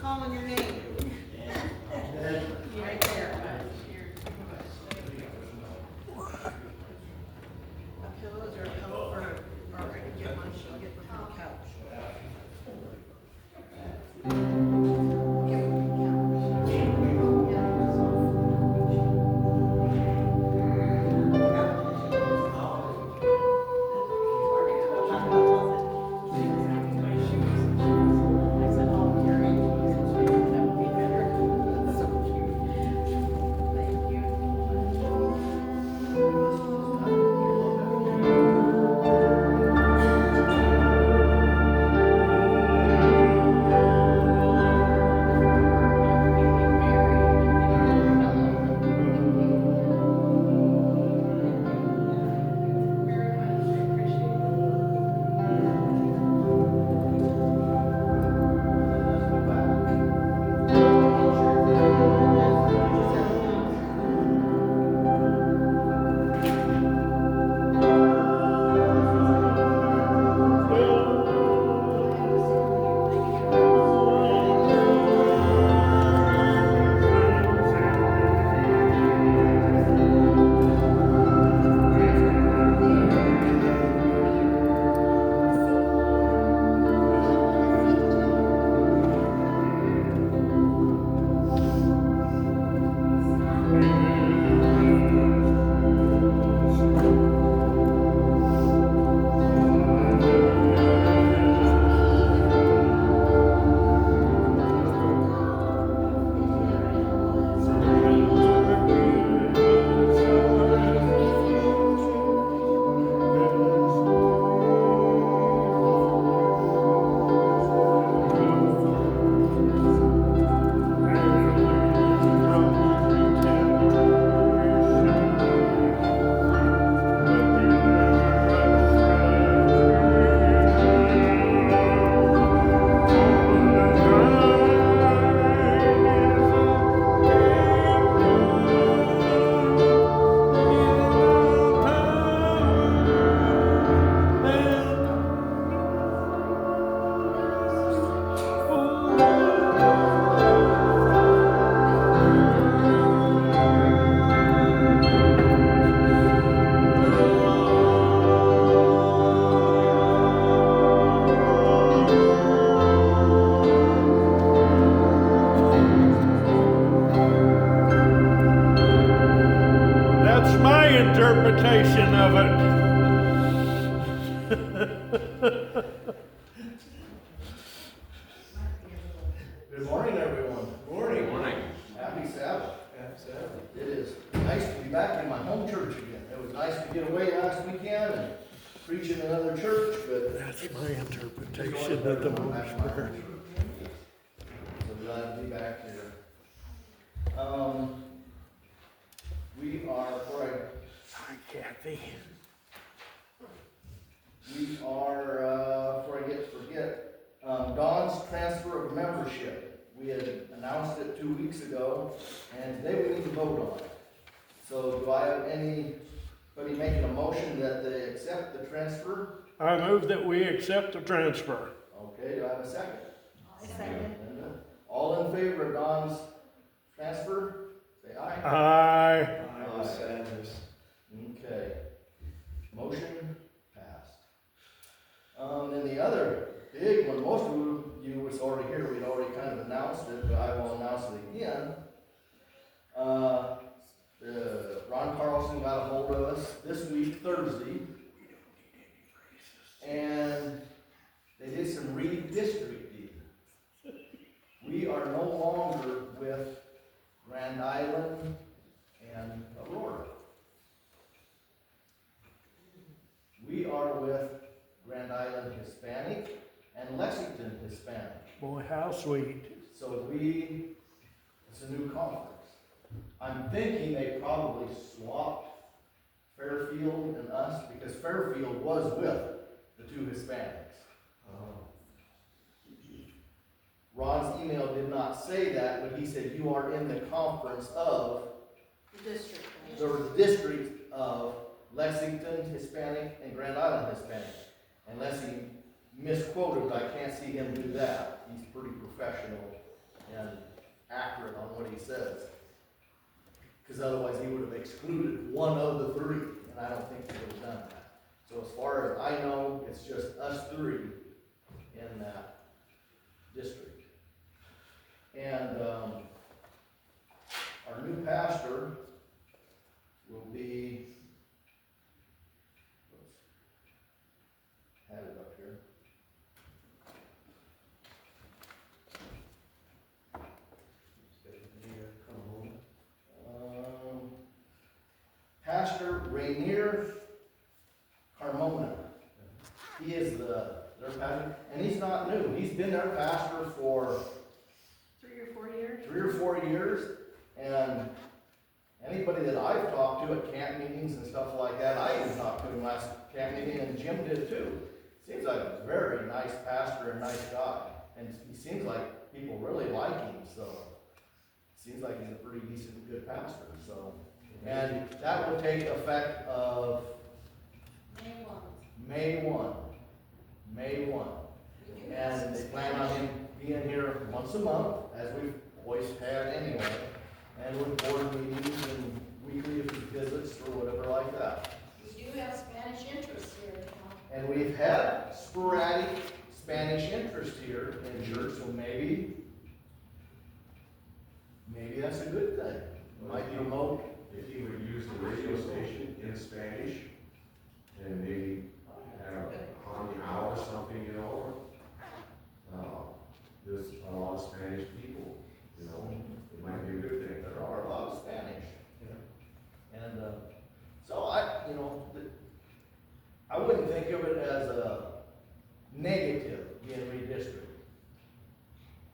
calling your name. Right there. A pillow, is there a pillow or I can get one, she'll get one from the couch. Interpretation of it. Good morning, everyone. Morning. Morning. Happy Sabbath. Happy Sabbath. It is nice to be back in my home church again. It was nice to get away last weekend and preach in another church, but That's my interpretation of the Lord's Prayer. So glad to be back here. We are, Hi, Kathy. before I forget, Dawn's transfer of membership. We had announced it 2 weeks ago, and today we need to vote on it. So do I have anybody making a motion that they accept the transfer? I move that we accept the transfer. Okay, do I have a second? Second. Linda? All in favor of Dawn's transfer? Say aye. Aye. Okay. Motion passed. Then the other big one, most of you was already here, we'd already kind of announced it, but I will announce it again. Ron Carlson got a hold of us this week, Thursday, and they did some redistricting. We are no longer with Grand Island and Aurora. We are with Grand Island Hispanic and Lexington Hispanic. Boy, how sweet. So it's a new conference. I'm thinking they probably swapped Fairfield and us, because Fairfield was with the two Hispanics. Ron's email did not say that, but he said you are in the conference of The district. the district of Lexington Hispanic and Grand Island Hispanic. Unless he misquoted, but I can't see him do that. He's pretty professional and accurate on what he says. Because otherwise he would have excluded one of the three, and I don't think he would have done that. So as far as I know, it's just us three in that district. And, our new pastor will be, had it up here. Pastor Rainier Carmona. He is their pastor, and he's not new. He's been their pastor for 3 or 4 years? 3 or 4 years, and anybody that I've talked to at camp meetings and stuff like that, I even talked to him last camp meeting, and Jim did too. Seems like a very nice pastor and nice guy, and he seems like people really like him, so seems like he's a pretty decent, good pastor, so. And that will take effect of May 1. May 1. And they plan on him being here once a month, as we've always had anyway, and with board meetings and weekly visits or whatever like that. We do have Spanish interest here, And we've had sporadic Spanish interest here in church, so maybe that's a good thing. Might promote. If you would use the radio station in Spanish, and maybe have on the hour or something, you know, there's a lot of Spanish people, you know, it might be a good thing. There are a lot of Spanish. And so I wouldn't think of it as a negative being redistricted.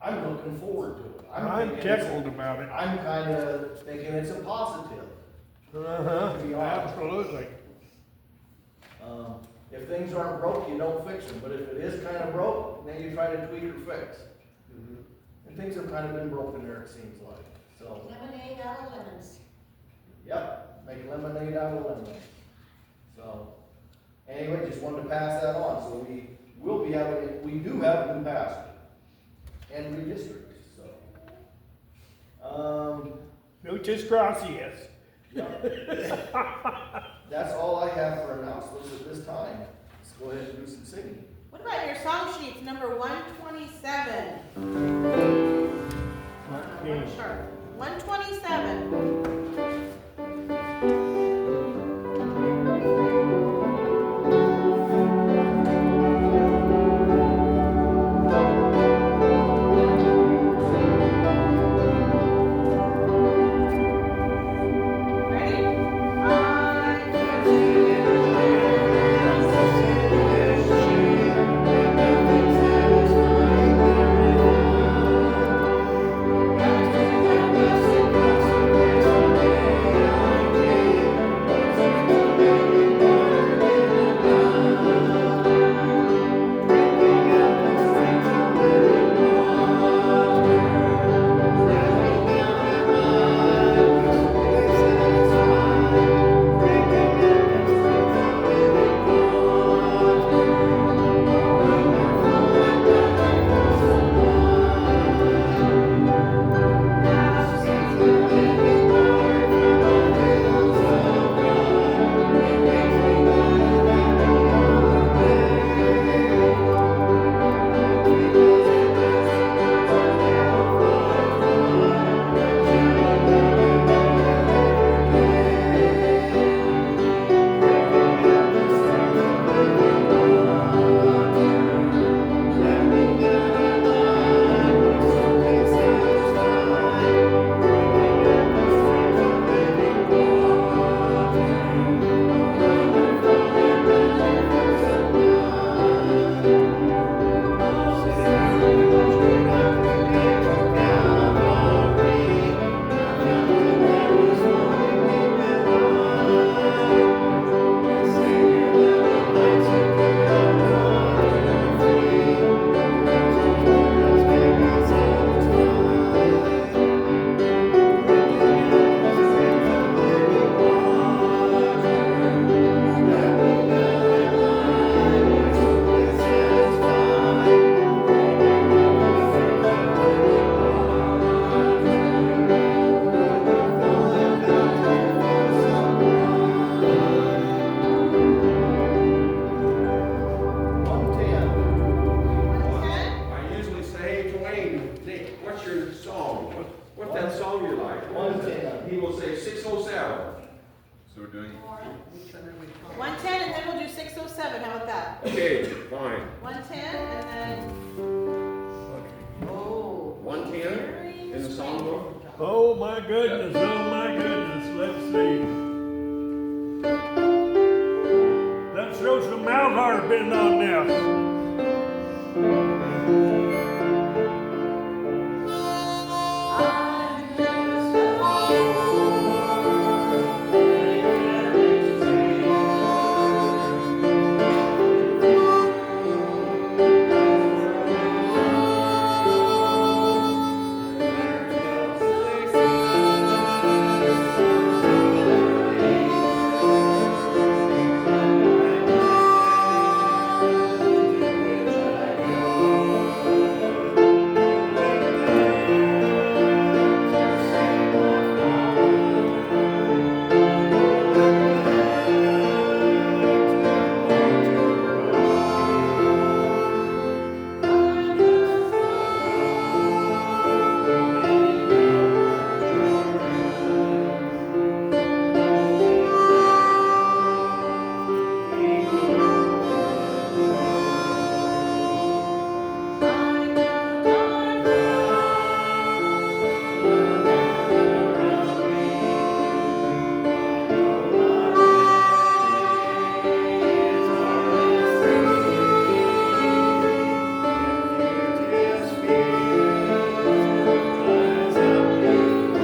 I'm looking forward to it. I'm thinking it's- tickled about it. I'm kind of thinking it's a positive. Uh-huh, To be honest. absolutely. If things aren't broke, you don't fix them, but if it is kind of broke, then you try to tweak or fix. And things have kind of been broken there, it seems like, so. lemonade out of lemons. Yep, make lemonade out of lemons. So, anyway, just wanted to pass that on, so we do have a new pastor and redistricts, so. Muchas gracias. That's all I have for announcements at this time. Let's go ahead and do some singing. What about your song sheets, number 127? Sure. 127. Ready? I So we're doing, Which one are we calling? 110 and then we'll do 607, how about that? okay, fine. 110 and then, Oh. 110 in the songbook? Oh my goodness, oh my